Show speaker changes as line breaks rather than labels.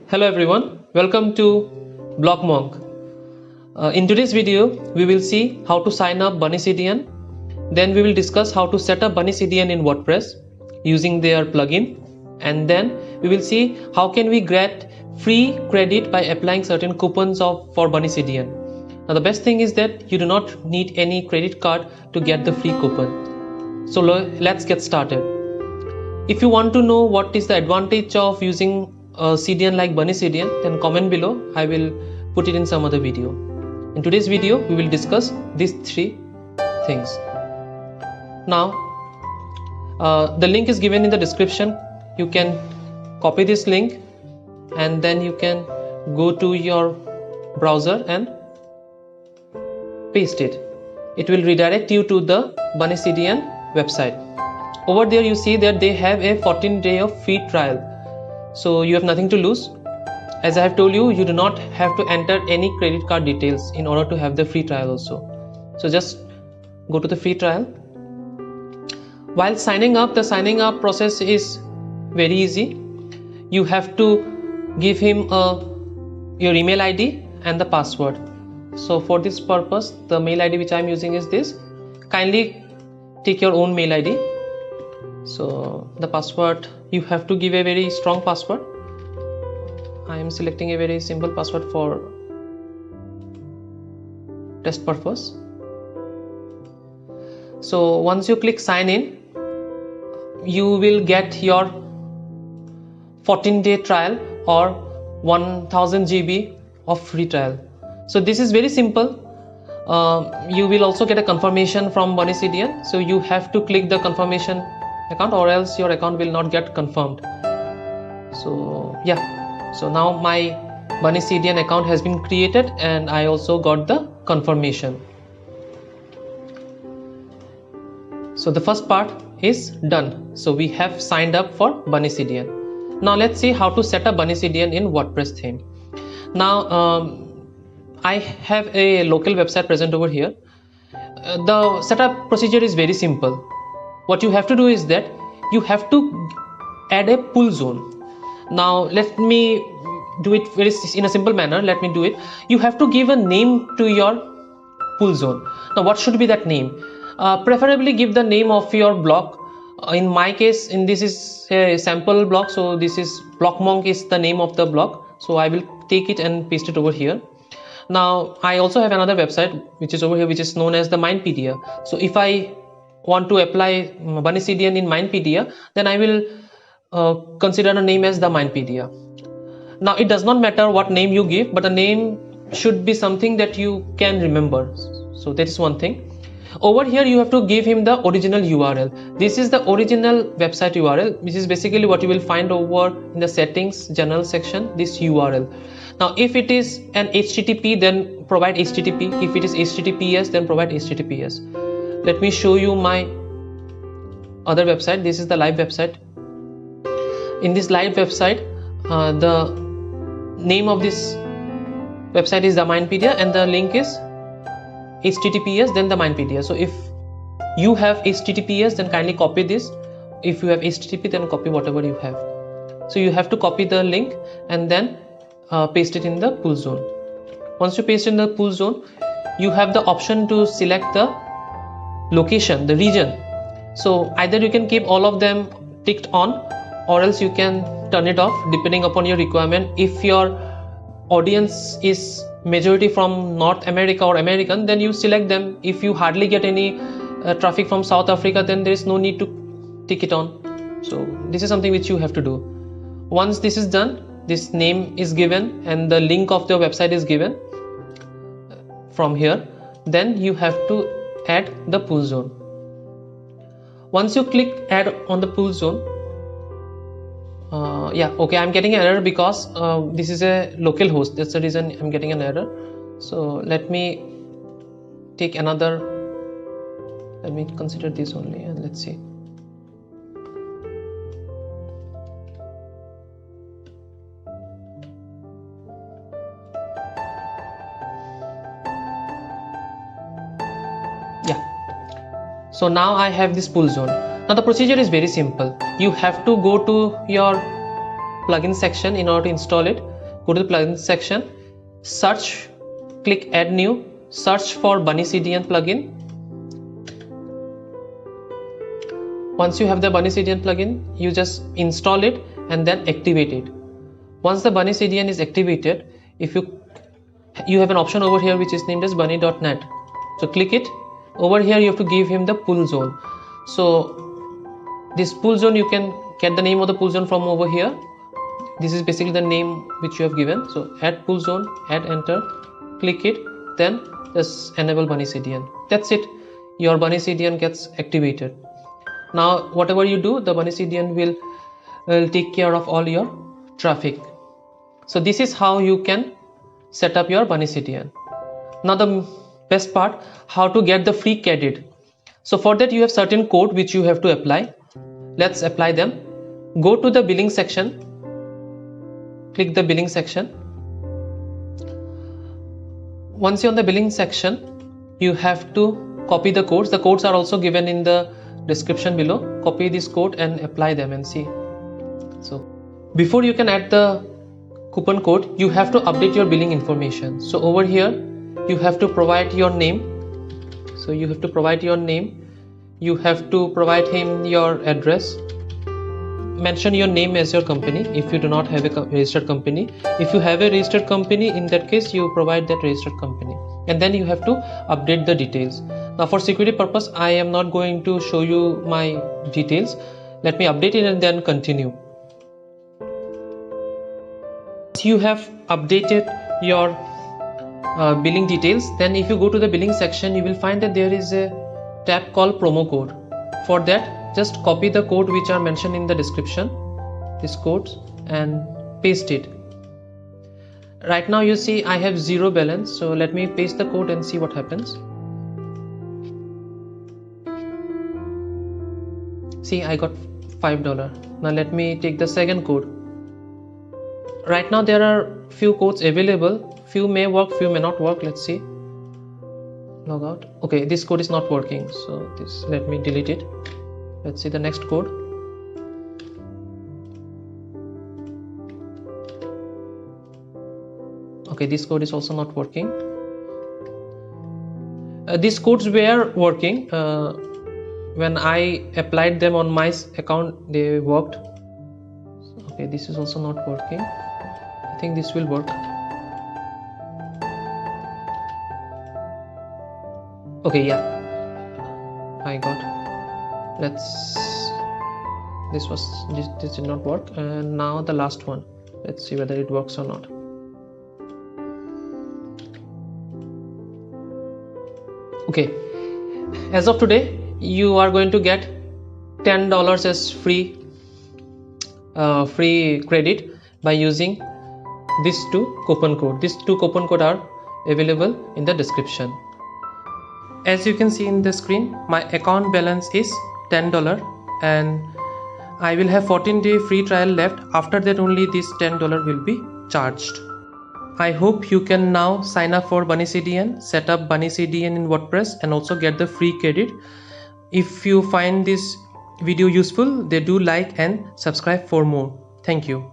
Hello everyone, welcome to BlockMonk. In today's video, we will see how to sign up Bunny CDN. Then we will discuss how to set up Bunny CDN in WordPress using their plugin. And then we will see how can we get free credit by applying certain coupons for Bunny CDN. Now the best thing is that you do not need any credit card to get the free coupon. So let's get started. If you want to know what is the advantage of using a CDN like Bunny CDN, then comment below. I will put it in some other video. In today's video, we will discuss these three things. Now, the link is given in the description. You can copy this link and then you can go to your browser and paste it. It will redirect you to the Bunny CDN website. Over there you see that they have a 14-day of free trial. So you have nothing to lose. As I have told you, you do not have to enter any credit card details in order to have the free trial also. So just go to the free trial. While signing up, the signing up process is very easy. You have to give him your email ID and the password. So for this purpose, the mail ID which I am using is this. Kindly take your own mail ID. So the password, you have to give a very strong password. I am selecting a very simple password for test purpose. So once you click sign in, you will get your 14-day trial or 1000 GB of free trial. So this is very simple. You will also get a confirmation from Bunny CDN. So you have to click the confirmation account or else your account will not get confirmed. So yeah, so now my Bunny CDN account has been created and I also got the confirmation. So the first part is done. So we have signed up for Bunny CDN. Now let's see how to set up Bunny CDN in WordPress theme. Now I have a local website present over here. The setup procedure is very simple. What you have to do is that you have to add a pull zone. Now let me do it in a simple manner. Let me do it. You have to give a name to your pull zone. Now what should be that name? Preferably give the name of your blog. In my case, this is a sample blog, so this is BlockMonk is the name of the blog. So I will take it and paste it over here. Now I also have another website which is over here, which is known as the Mindpedia. So if I want to apply Bunny CDN in Mindpedia, then I will consider a name as the Mindpedia. Now it does not matter what name you give, but the name should be something that you can remember. So that is one thing. Over here you have to give him the original URL. This is the original website URL, which is basically what you will find over in the settings general section, this URL. Now if it is an HTTP, then provide HTTP. If it is HTTPS, then provide HTTPS. Let me show you my other website. This is the live website. In this live website, the name of this website is the Mindpedia and the link is HTTPS, then the Mindpedia. So if you have HTTPS, then kindly copy this. If you have HTTP, then copy whatever you have. So you have to copy the link and then paste it in the pull zone. Once you paste in the pull zone, you have the option to select the location, the region. So either you can keep all of them ticked on or else you can turn it off depending upon your requirement. If your audience is majority from North America or American, then you select them. If you hardly get any traffic from South Africa, then there is no need to tick it on. So this is something which you have to do. Once this is done, this name is given and the link of the website is given from here, then you have to add the pull zone. Once you click add on the pull zone, okay, I'm getting an error because this is a local host. That's the reason I'm getting an error. So let me take another. Let me consider this only and let's see. So now I have this pull zone. Now the procedure is very simple. You have to go to your plugin section in order to install it. go to the plugin section, search, click add new, search for Bunny CDN plugin. Once you have the Bunny CDN plugin, you just install it and then activate it. Once the Bunny CDN is activated, if you have an option over here which is named as bunny.net, so click it. Over here you have to give him the pull zone. So this pull zone, you can get the name of the pull zone from over here. This is basically the name which you have given. So add pull zone, add enter, click it, then just enable Bunny CDN. That's it, your Bunny CDN gets activated. Now whatever you do, the Bunny CDN will take care of all your traffic. So this is how you can set up your Bunny CDN. Now the best part, how to get the free credit. So for that you have certain code which you have to apply. Let's apply them. Go to the billing section, click the billing section. Once you're on the billing section, you have to copy the codes. The codes are also given in the description below. Copy this code and apply them and see. So before you can add the coupon code, you have to update your billing information. So over here you have to provide your name. So you have to provide your name, you have to provide him your address, mention your name as your company if you do not have a registered company. If you have a registered company, in that case you provide that registered company, and then you have to update the details. Now for security purpose, I am not going to show you my details. Let me update it and then continue. You have updated your billing details, then if you go to the billing section, you will find that there is a tab called promo code. For that, just copy the code which are mentioned in the description, these codes, and paste it. Right now you see I have 0 balance, so let me paste the code and see what happens. See, I got $5. Now let me take the second code. Right now there are few codes available, few may work, few may not work. Let's see. Log out. Okay, this code is not working, so this, let me delete it. Let's see the next code. Okay, this code is also not working. These codes were working when I applied them on my account, they worked. Okay, this is also not working. I think this will work. Okay, yeah, I got. This did not work, and now the last one. Let's see whether it works or not. Okay, as of today you are going to get $10 as free credit by using these two coupon code. These two coupon code are available in the description. As you can see in the screen, my account balance is $10 and I will have 14-day free trial left. After that only this $10 will be charged. I hope you can now sign up for Bunny CDN, set up Bunny CDN in WordPress, and also get the free credit. If you find this video useful, then do like and subscribe for more. Thank you.